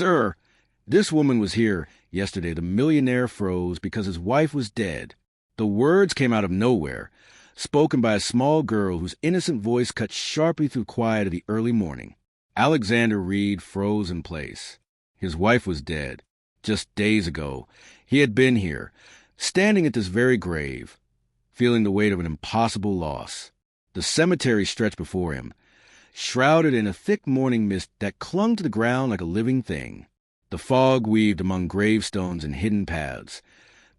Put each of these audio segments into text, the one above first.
"Sir, this woman was here yesterday. The millionaire froze because his wife was dead." The words came out of nowhere, spoken by a small girl whose innocent voice cut sharply through the quiet of the early morning. Alexander Reed froze in place. His wife was dead. Just days ago, he had been here, standing at this very grave, feeling the weight of an impossible loss. The cemetery stretched before him, shrouded in a thick morning mist that clung to the ground like a living thing. The fog weaved among gravestones and hidden paths,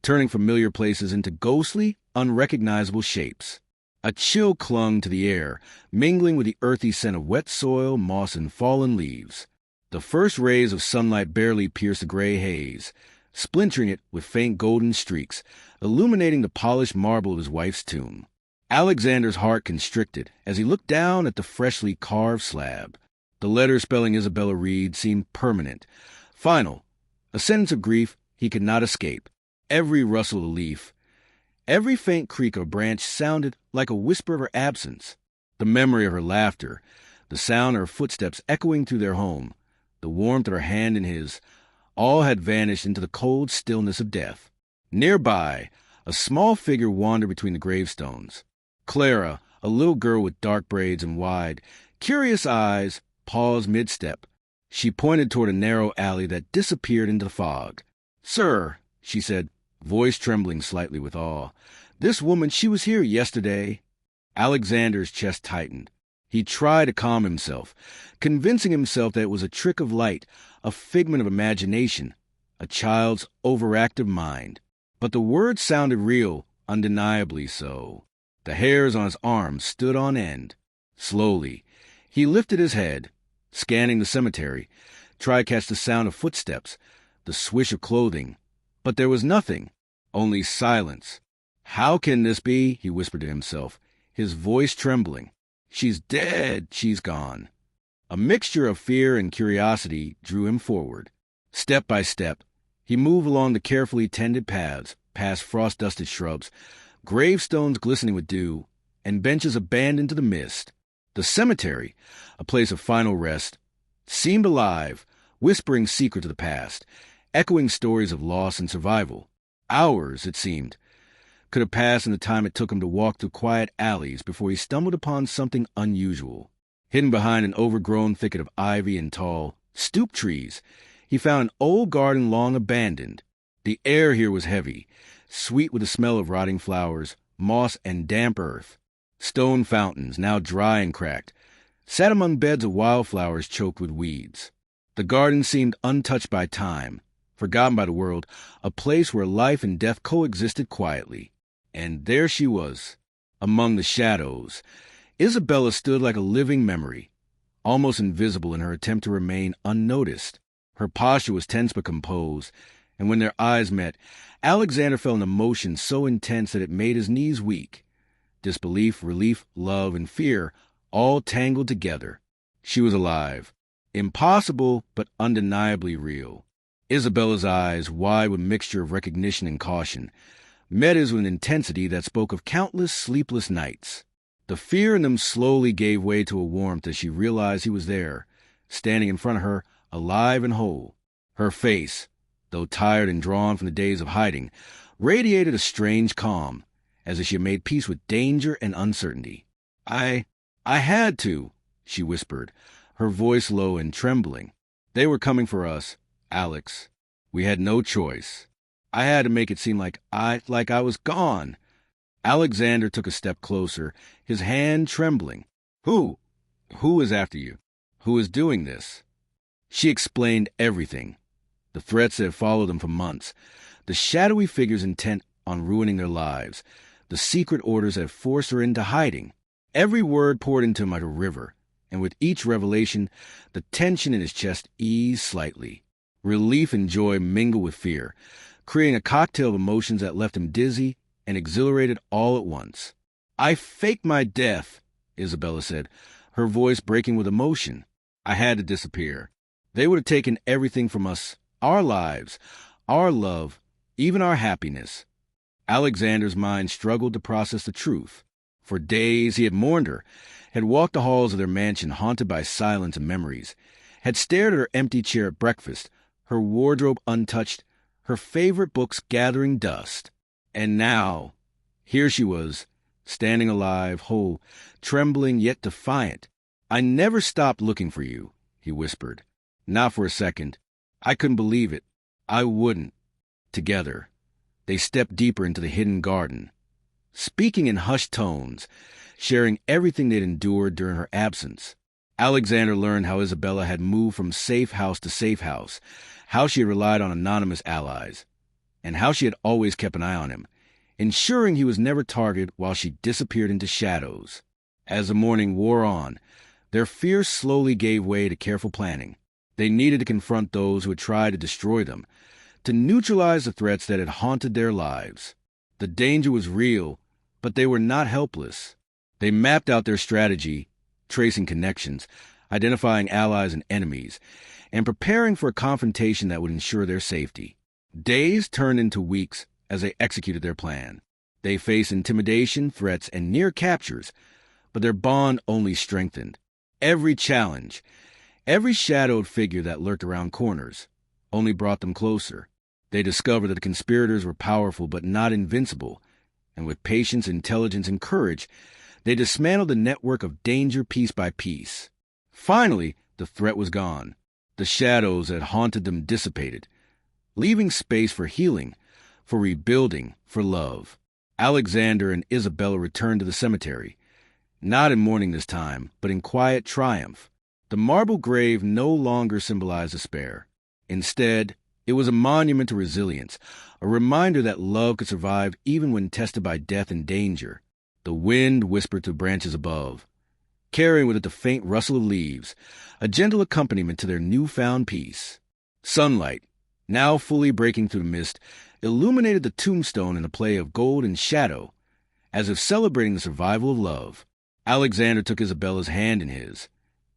turning familiar places into ghostly, unrecognizable shapes. A chill clung to the air, mingling with the earthy scent of wet soil, moss, and fallen leaves. The first rays of sunlight barely pierced the gray haze, splintering it with faint golden streaks, illuminating the polished marble of his wife's tomb. Alexander's heart constricted as he looked down at the freshly carved slab. The letters spelling Isabella Reed seemed permanent, final, a sentence of grief he could not escape. Every rustle of a leaf, every faint creak of a branch sounded like a whisper of her absence. The memory of her laughter, the sound of her footsteps echoing through their home, the warmth of her hand in his, all had vanished into the cold stillness of death. Nearby, a small figure wandered between the gravestones. Clara, a little girl with dark braids and wide, curious eyes, paused mid-step. She pointed toward a narrow alley that disappeared into the fog. "Sir," she said, voice trembling slightly with awe, "this woman, she was here yesterday." Alexander's chest tightened. He tried to calm himself, convincing himself that it was a trick of light, a figment of imagination, a child's overactive mind. But the words sounded real, undeniably so. The hairs on his arms stood on end. Slowly, he lifted his head, scanning the cemetery, tried to catch the sound of footsteps, the swish of clothing. But there was nothing, only silence. "How can this be?" he whispered to himself, his voice trembling. "She's dead. She's gone." A mixture of fear and curiosity drew him forward. Step by step, he moved along the carefully tended paths, past frost-dusted shrubs, gravestones glistening with dew, and benches abandoned to the mist. The cemetery, a place of final rest, seemed alive, whispering secrets of the past, echoing stories of loss and survival. Hours, it seemed, could have passed in the time it took him to walk through quiet alleys before he stumbled upon something unusual. Hidden behind an overgrown thicket of ivy and tall, stoop trees, he found an old garden long abandoned. The air here was heavy, sweet with the smell of rotting flowers, moss, and damp earth. Stone fountains, now dry and cracked, sat among beds of wildflowers choked with weeds. The garden seemed untouched by time, forgotten by the world, a place where life and death coexisted quietly. And there she was, among the shadows. Isabella stood like a living memory, almost invisible in her attempt to remain unnoticed. Her posture was tense but composed, and when their eyes met, Alexander felt an emotion so intense that it made his knees weak. Disbelief, relief, love, and fear all tangled together. She was alive. Impossible, but undeniably real. Isabella's eyes, wide with a mixture of recognition and caution, met his with an intensity that spoke of countless sleepless nights. The fear in them slowly gave way to a warmth as she realized he was there, standing in front of her, alive and whole. Her face, though tired and drawn from the days of hiding, radiated a strange calm, as if she had made peace with danger and uncertainty. I had to," she whispered, her voice low and trembling. "They were coming for us, Alex. We had no choice. I had to make it seem like I was gone." Alexander took a step closer, his hand trembling. Who is after you? Who is doing this?" She explained everything. The threats that had followed them for months, the shadowy figures intent on ruining their lives, the secret orders that had forced her into hiding. Every word poured into him like a river, and with each revelation, the tension in his chest eased slightly. Relief and joy mingled with fear, creating a cocktail of emotions that left him dizzy and exhilarated all at once. "I faked my death," Isabella said, her voice breaking with emotion. "I had to disappear. They would have taken everything from us, our lives, our love, even our happiness." Alexander's mind struggled to process the truth. For days he had mourned her, had walked the halls of their mansion haunted by silence and memories, had stared at her empty chair at breakfast, her wardrobe untouched, her favorite books gathering dust. And now, here she was, standing alive, whole, trembling yet defiant. "I never stopped looking for you," he whispered. "Not for a second. I couldn't believe it. I wouldn't." Together, they stepped deeper into the hidden garden, speaking in hushed tones, sharing everything they'd endured during her absence. Alexander learned how Isabella had moved from safe house to safe house, how she had relied on anonymous allies, and how she had always kept an eye on him, ensuring he was never targeted while she disappeared into shadows. As the morning wore on, their fears slowly gave way to careful planning. They needed to confront those who had tried to destroy them, to neutralize the threats that had haunted their lives. The danger was real, but they were not helpless. They mapped out their strategy, tracing connections, identifying allies and enemies, and preparing for a confrontation that would ensure their safety. Days turned into weeks as they executed their plan. They faced intimidation, threats, and near captures, but their bond only strengthened. Every challenge, every shadowed figure that lurked around corners, only brought them closer. They discovered that the conspirators were powerful but not invincible, and with patience, intelligence, and courage, they dismantled the network of danger piece by piece. Finally, the threat was gone. The shadows that haunted them dissipated, leaving space for healing, for rebuilding, for love. Alexander and Isabella returned to the cemetery, not in mourning this time, but in quiet triumph. The marble grave no longer symbolized despair. Instead, it was a monument to resilience, a reminder that love could survive even when tested by death and danger. The wind whispered through branches above, carrying with it the faint rustle of leaves, a gentle accompaniment to their newfound peace. Sunlight, now fully breaking through the mist, illuminated the tombstone in a play of gold and shadow, as if celebrating the survival of love. Alexander took Isabella's hand in his,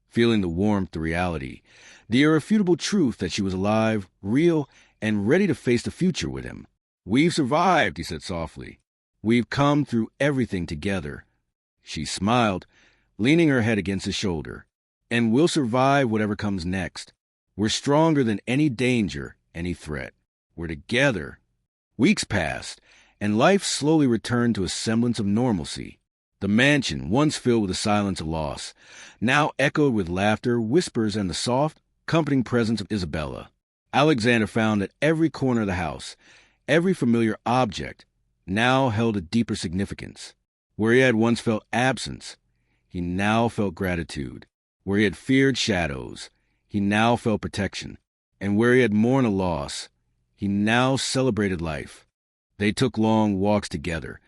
feeling the warmth, the reality, the irrefutable truth that she was alive, real, and ready to face the future with him. "We've survived," he said softly. "We've come through everything together." She smiled, leaning her head against his shoulder. "And we'll survive whatever comes next. We're stronger than any danger, any threat. We're together." Weeks passed, and life slowly returned to a semblance of normalcy. The mansion, once filled with the silence of loss, now echoed with laughter, whispers, and the soft, comforting presence of Isabella. Alexander found that every corner of the house, every familiar object, now held a deeper significance. Where he had once felt absence, he now felt gratitude. Where he had feared shadows, he now felt protection. And where he had mourned a loss, he now celebrated life. They took long walks together,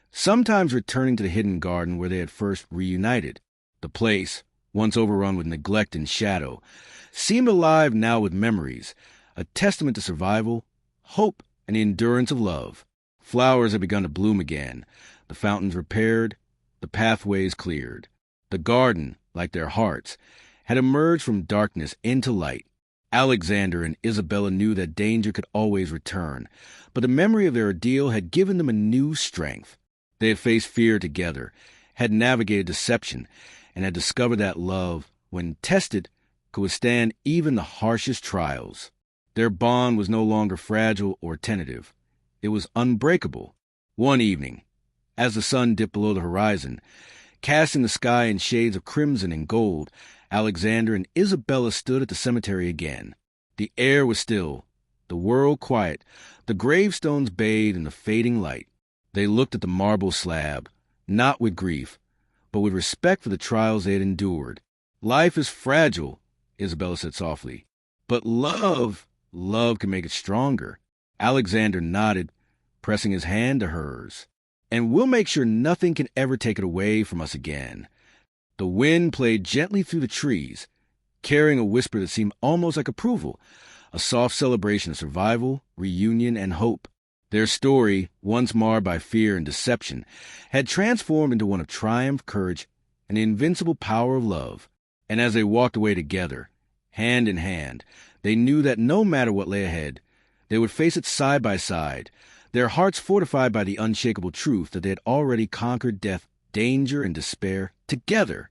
sometimes returning to the hidden garden where they had first reunited. The place, once overrun with neglect and shadow, seemed alive now with memories, a testament to survival, hope, and the endurance of love. Flowers had begun to bloom again, the fountains repaired, the pathways cleared. The garden, like their hearts, had emerged from darkness into light. Alexander and Isabella knew that danger could always return, but the memory of their ordeal had given them a new strength. They had faced fear together, had navigated deception, and had discovered that love, when tested, could withstand even the harshest trials. Their bond was no longer fragile or tentative. It was unbreakable. One evening, as the sun dipped below the horizon, casting the sky in shades of crimson and gold, Alexander and Isabella stood at the cemetery again. The air was still, the world quiet, the gravestones bathed in the fading light. They looked at the marble slab, not with grief, but with respect for the trials they had endured. "Life is fragile," Isabella said softly, "but love can make it stronger." Alexander nodded, pressing his hand to hers. "And we'll make sure nothing can ever take it away from us again." The wind played gently through the trees, carrying a whisper that seemed almost like approval, a soft celebration of survival, reunion, and hope. Their story, once marred by fear and deception, had transformed into one of triumph, courage, and the invincible power of love. And as they walked away together, hand in hand, they knew that no matter what lay ahead, they would face it side by side, their hearts fortified by the unshakable truth that they had already conquered death, danger, and despair together.